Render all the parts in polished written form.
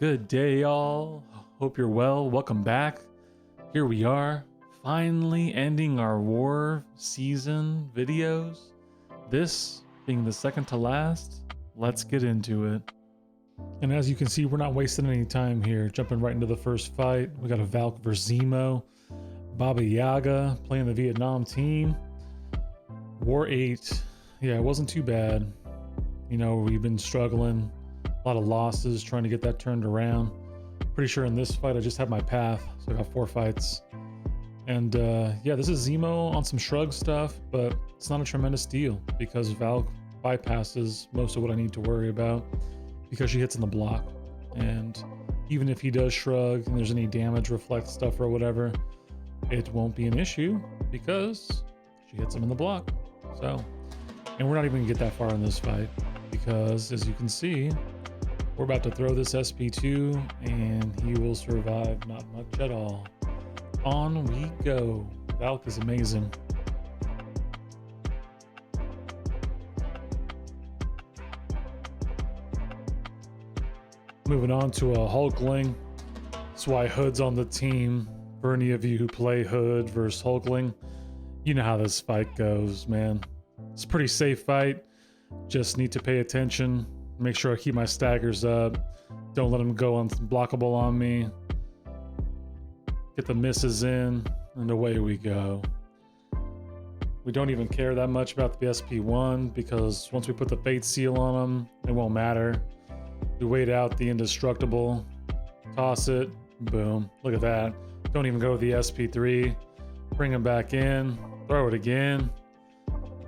Good day, all. Hope you're well. Welcome back. Here we are, finally ending our war season videos. This being the second to last. Let's get into it. And as you can see, we're not wasting any time here. Jumping right into the first fight. We got a Valk versus Zemo. Baba Yaga playing the Vietnam team. War 8. Yeah, it wasn't too bad. You know, we've been struggling. A lot of losses trying to get that turned around. Pretty sure in this fight I just have my path, so I got 4 fights. And yeah, this is Zemo on some shrug stuff, but it's not a tremendous deal because Valk bypasses most of what I need to worry about because she hits in the block. And even if he does shrug and there's any damage reflect stuff or whatever, it won't be an issue because she hits him in the block. So, and we're not even gonna get that far in this fight because as you can see, we're about to throw this SP2 and he will survive not much at all. On we go. Valk is amazing. Moving on to a Hulkling. That's why Hood's on the team. For any of you who play Hood versus Hulkling, you know how this fight goes, man. It's a pretty safe fight. Just need to pay attention. Make sure I keep my staggers up. Don't let them go unblockable on me. Get the misses in, and away we go. We don't even care that much about the SP1 because once we put the Fate Seal on them, it won't matter. We wait out the Indestructible, toss it, boom. Look at that. Don't even go with the SP3. Bring him back in, throw it again.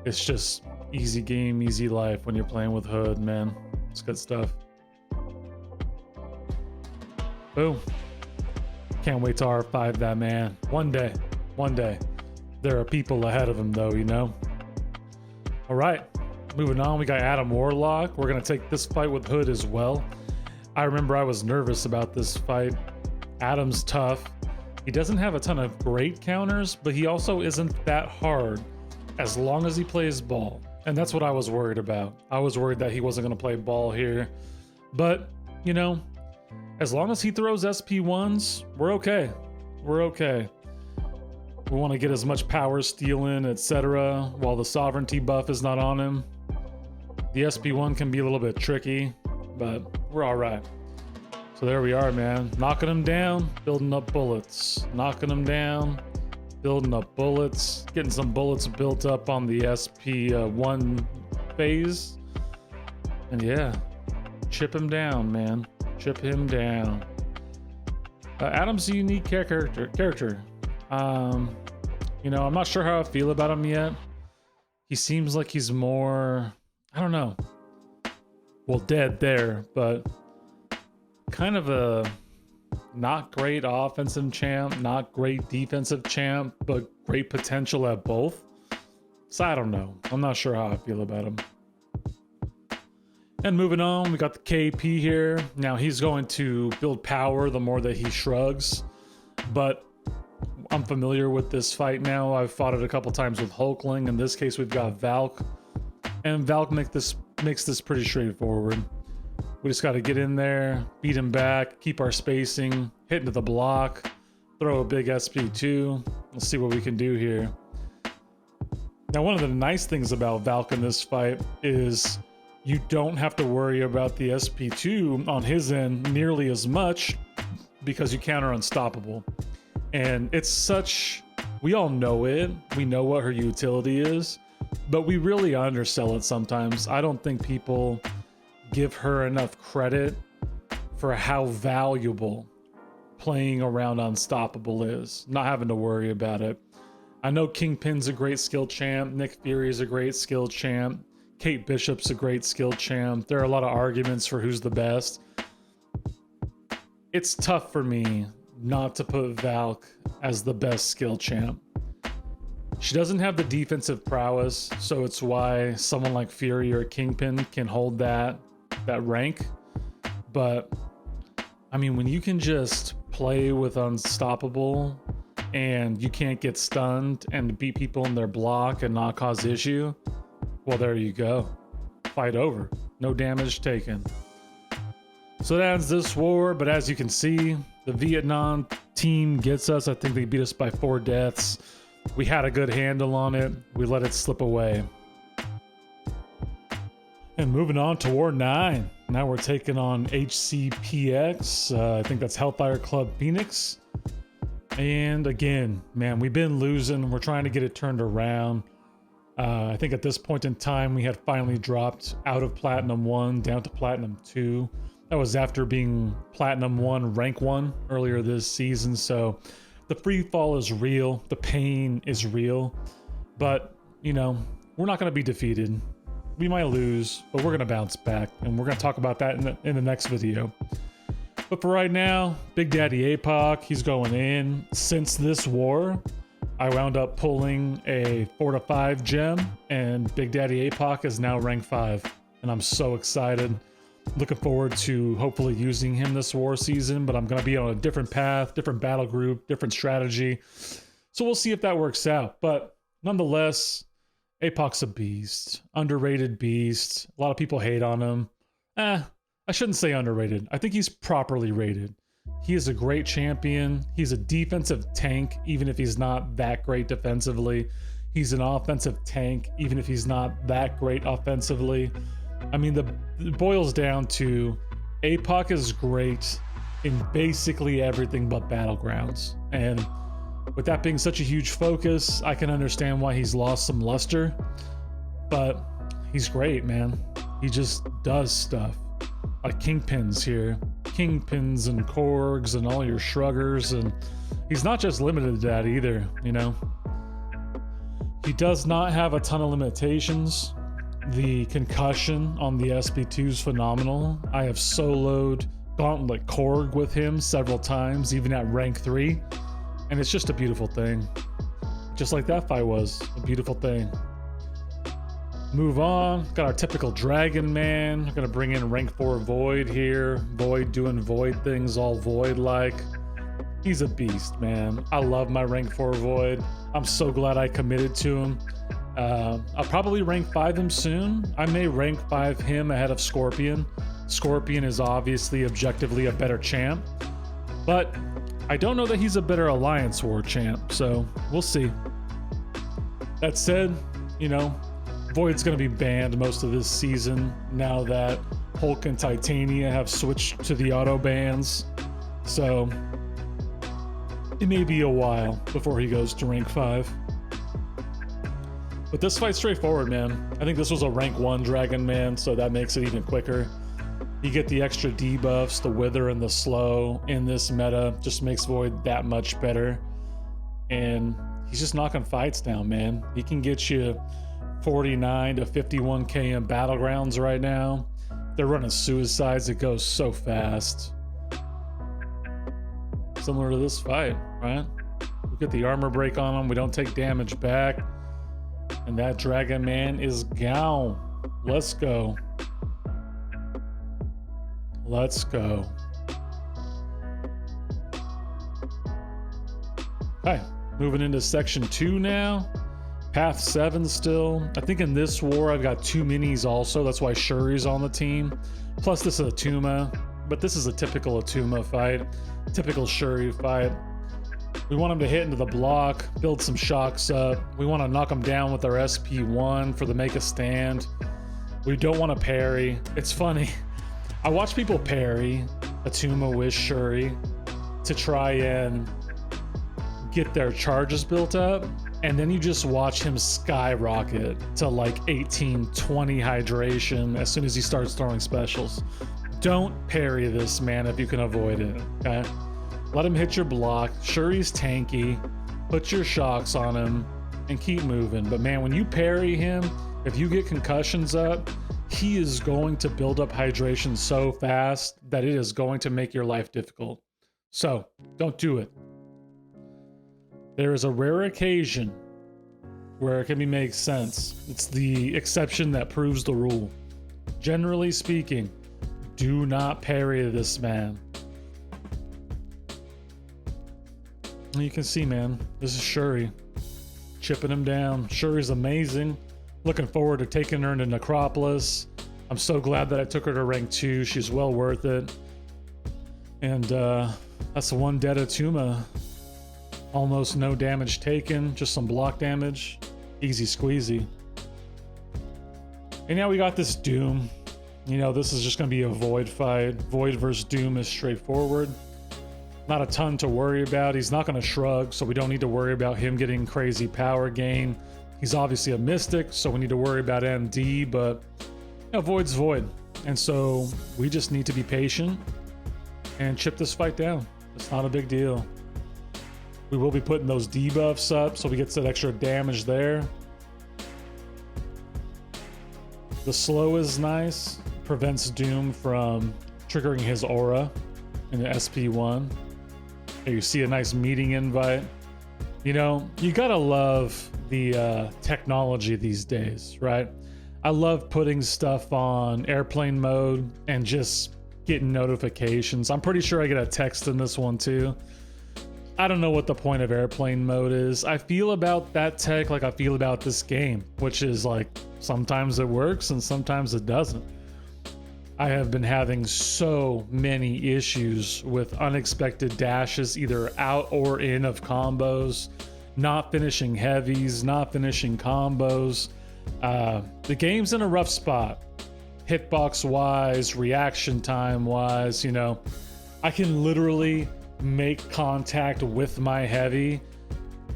It's just easy game, easy life when you're playing with Hood, man. It's good stuff. Boom. Can't wait to R5 that man. One day. There are people ahead of him though, you know? All right, moving on. We got Adam Warlock. We're gonna take this fight with Hood as well. I remember I was nervous about this fight. Adam's tough. He doesn't have a ton of great counters, but he also isn't that hard as long as he plays ball. And that's what I was worried about. I was worried that he wasn't going to play ball here. But, you know, as long as he throws SP1s, we're okay. We're okay. We want to get as much power steal in, etc. while the sovereignty buff is not on him. The SP1 can be a little bit tricky, but we're all right. So there we are, man. Knocking him down, building up bullets. Knocking him down, building up bullets, getting some bullets built up on the SP1 phase. And yeah, chip him down, man. Chip him down. Adam's a unique character. You know, I'm not sure how I feel about him yet. He seems like he's more, I don't know. Well, dead there, but kind of a not great offensive champ, not great defensive champ, but great potential at both. So I don't know. I'm not sure how I feel about him. And moving on, we got the KP here. Now he's going to build power the more that he shrugs, but I'm familiar with this fight now. I've fought it a couple times with Hulkling. In this case, we've got Valk, and Valk makes this pretty straightforward. We just got to get in there, beat him back, keep our spacing, hit into the block, throw a big SP2. Let's see what we can do here. Now, one of the nice things about Valk in this fight is you don't have to worry about the SP2 on his end nearly as much because you counter unstoppable. And it's such, we all know it. We know what her utility is, but we really undersell it sometimes. I don't think people give her enough credit for how valuable playing around unstoppable is, not having to worry about it. I know Kingpin's a great skill champ, Nick Fury's a great skill champ, Kate Bishop's a great skill champ. There are a lot of arguments for who's the best. It's tough for me not to put Valk as the best skill champ. She doesn't have the defensive prowess, so it's why someone like Fury or Kingpin can hold that rank. But I mean, when you can just play with unstoppable and you can't get stunned and beat people in their block and not cause issue, well, there you go. Fight over. No damage taken. So that ends this war, but as you can see, the Vietnam team gets us. I think they beat us by 4 deaths. We had a good handle on it. We let it slip away. And moving on to War 9. Now we're taking on HCPX. I think that's Hellfire Club Phoenix. And again, man, we've been losing. We're trying to get it turned around. I think at this point in time, we had finally dropped out of Platinum 1 down to Platinum 2. That was after being Platinum 1, Rank 1 earlier this season. So the free fall is real. The pain is real. But, you know, we're not going to be defeated. We might lose, but we're going to bounce back. And we're going to talk about that in the next video. But for right now, Big Daddy APOC, he's going in. Since this war, I wound up pulling a 4 to 5 gem, and Big Daddy APOC is now rank 5. And I'm so excited. Looking forward to hopefully using him this war season, but I'm going to be on a different path, different battle group, different strategy. So we'll see if that works out. But nonetheless, APOC's a beast, underrated beast. A lot of people hate on him. I shouldn't say underrated. I think he's properly rated. He is a great champion. He's a defensive tank, even if he's not that great defensively. He's an offensive tank, even if he's not that great offensively. I mean, it boils down to APOC is great in basically everything but Battlegrounds. And with that being such a huge focus, I can understand why he's lost some luster. But he's great, man. He just does stuff. Like Kingpins here. Kingpins and Korgs and all your Shruggers. And he's not just limited to that either, you know. He does not have a ton of limitations. The concussion on the SP2 is phenomenal. I have soloed Gauntlet Korg with him several times, even at rank 3. And it's just a beautiful thing. Just like that fight was a beautiful thing. Move on. Got our typical Dragon Man. We're going to bring in rank 4 Void here. Void doing Void things, all Void-like. He's a beast, man. I love my rank 4 Void. I'm so glad I committed to him. I'll probably rank 5 him soon. I may rank 5 him ahead of Scorpion. Scorpion is obviously objectively a better champ, but I don't know that he's a better Alliance War champ, so we'll see. That said, you know, Void's going to be banned most of this season now that Hulk and Titania have switched to the auto bans, so it may be a while before he goes to rank 5. But this fight's straightforward, man. I think this was a rank 1 Dragon Man, so that makes it even quicker. You get the extra debuffs, the Wither and the Slow in this meta. Just makes Void that much better. And he's just knocking fights down, man. He can get you 49 to 51k in Battlegrounds right now. They're running suicides. It goes so fast. Similar to this fight, right? We get the armor break on him. We don't take damage back. And that Dragon Man is gone. Let's go. Let's go. Hi, moving into section 2 now. Path 7 still. I think in this war I've got 2 minis also. That's why Shuri's on the team. Plus this is Atuma, but this is a typical Atuma fight. Typical Shuri fight. We want him to hit into the block, build some shocks up. We want to knock him down with our SP1 for the make a stand. We don't want to parry. It's funny. I watch people parry Atuma with Shuri to try and get their charges built up. And then you just watch him skyrocket to like 18, 20 hydration as soon as he starts throwing specials. Don't parry this, man, if you can avoid it, okay? Let him hit your block. Shuri's tanky. Put your shocks on him and keep moving. But man, when you parry him, if you get concussions up, he is going to build up hydration so fast that it is going to make your life difficult. So don't do it. There is a rare occasion where it can make sense. It's the exception that proves the rule. Generally speaking, do not parry this man. You can see, man, this is Shuri. Chipping him down. Shuri's amazing. Looking forward to taking her into Necropolis. I'm so glad that I took her to rank 2. She's well worth it. And that's the one dead Atuma. Almost no damage taken, just some block damage. Easy squeezy. And now we got this Doom. You know, this is just going to be a Void fight. Void versus Doom is straightforward. Not a ton to worry about. He's not going to shrug, so we don't need to worry about him getting crazy power gain. He's obviously a Mystic, so we need to worry about MD, but you know, Void's Void. And so we just need to be patient and chip this fight down. It's not a big deal. We will be putting those debuffs up so we get some extra damage there. The slow is nice. Prevents Doom from triggering his aura in the SP1. There you see a nice meeting invite. You know, you gotta love the technology these days, right? I love putting stuff on airplane mode and just getting notifications. I'm pretty sure I get a text in this one too. I don't know what the point of airplane mode is. I feel about that tech like I feel about this game, which is like sometimes it works and sometimes it doesn't. I have been having so many issues with unexpected dashes, either out or in of combos, not finishing heavies, not finishing combos. The game's in a rough spot. Hitbox wise, reaction time wise, you know, I can literally make contact with my heavy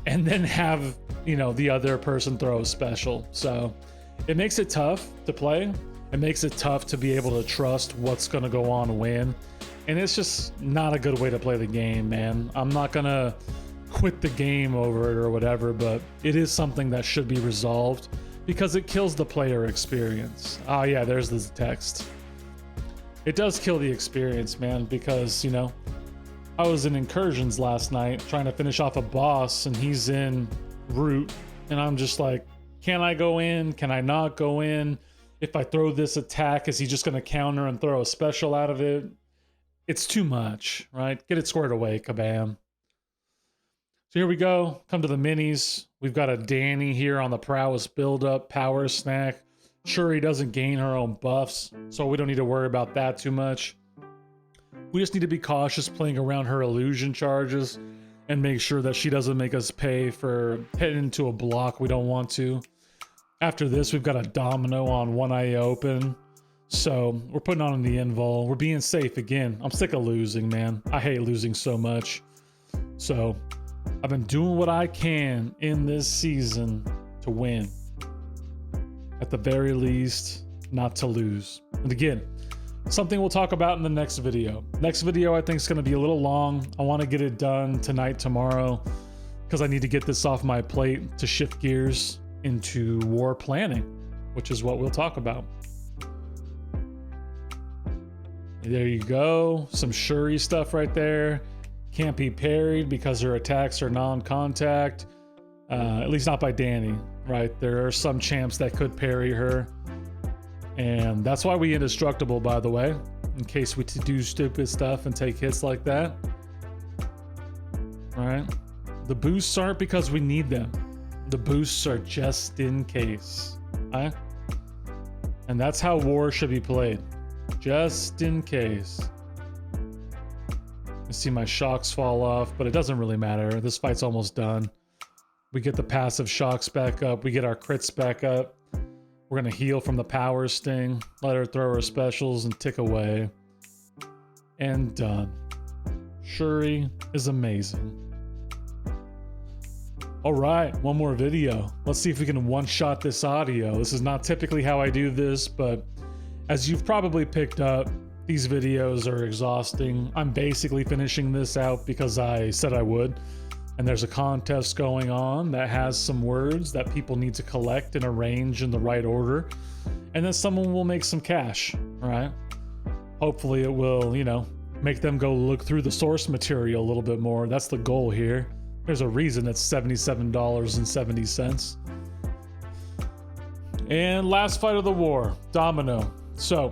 and then have, you know, the other person throw a special. So it makes it tough to play. It makes it tough to be able to trust what's going to go on when. And it's just not a good way to play the game, man. I'm not going to quit the game over it or whatever, but it is something that should be resolved because it kills the player experience. Oh yeah, there's this text. It does kill the experience, man, because, you know, I was in incursions last night trying to finish off a boss and he's in root and I'm just like, can I go in? Can I not go in? If I throw this attack, is he just going to counter and throw a special out of it? It's too much, right? Get it squared away, kabam. So here we go. Come to the minis. We've got a Danny here on the prowess build-up, power snack. Shuri doesn't gain her own buffs, so we don't need to worry about that too much. We just need to be cautious playing around her illusion charges and make sure that she doesn't make us pay for heading into a block we don't want to. After this, we've got a Domino on one eye open. So we're putting on the invul. We're being safe again. I'm sick of losing, man. I hate losing so much. So I've been doing what I can in this season to win. At the very least, not to lose. And again, something we'll talk about in the next video. Next video I think is going to be a little long. I want to get it done tonight, tomorrow, because I need to get this off my plate to shift gears into war planning, which is what we'll talk about. There you go. Some Shuri stuff right there. Can't be parried because her attacks are non-contact. At least not by Danny, right? There are some champs that could parry her. And that's why we indestructible, by the way, in case we do stupid stuff and take hits like that. All right. The boosts aren't because we need them. The boosts are just in case. Right? And that's how war should be played. Just in case. I see my shocks fall off, but it doesn't really matter. This fight's almost done. We get the passive shocks back up. We get our crits back up. We're going to heal from the power sting. Let her throw her specials and tick away. And done. Shuri is amazing. All right, one more video. Let's see if we can one-shot this audio. This is not typically how I do this, but as you've probably picked up, these videos are exhausting. I'm basically finishing this out because I said I would. And there's a contest going on that has some words that people need to collect and arrange in the right order. And then someone will make some cash, all right? Hopefully it will, you know, make them go look through the source material a little bit more. That's the goal here. There's a reason it's $77.70. And last fight of the war, Domino. So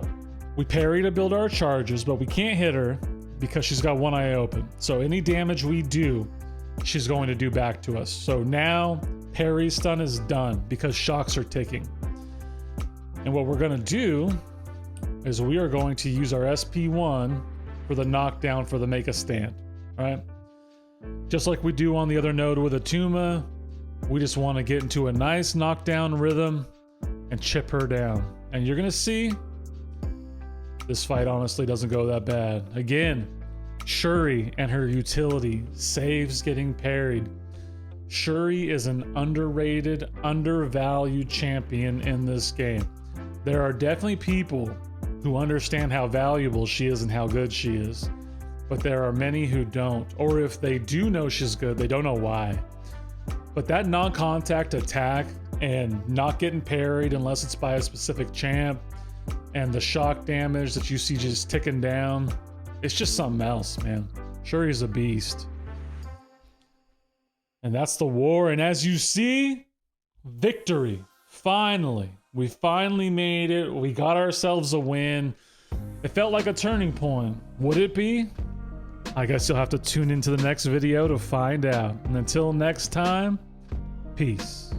we parry to build our charges, but we can't hit her because she's got one eye open. So any damage we do, she's going to do back to us. So now parry stun is done because shocks are ticking. And what we're going to do is we are going to use our SP1 for the knockdown for the make a stand, right? Just like we do on the other node with Atuma, we just want to get into a nice knockdown rhythm and chip her down. And you're gonna see this fight honestly doesn't go that bad. Again, Shuri and her utility saves getting parried. Shuri is an underrated, undervalued champion in this game. There are definitely people who understand how valuable she is and how good she is, but there are many who don't, or if they do know she's good, they don't know why. But that non-contact attack and not getting parried unless it's by a specific champ, and the shock damage that you see just ticking down, it's just something else, man. Shuri's a beast. And that's the war. And as you see, victory. Finally. We finally made it. We got ourselves a win. It felt like a turning point. Would it be? I guess you'll have to tune into the next video to find out. And until next time, peace.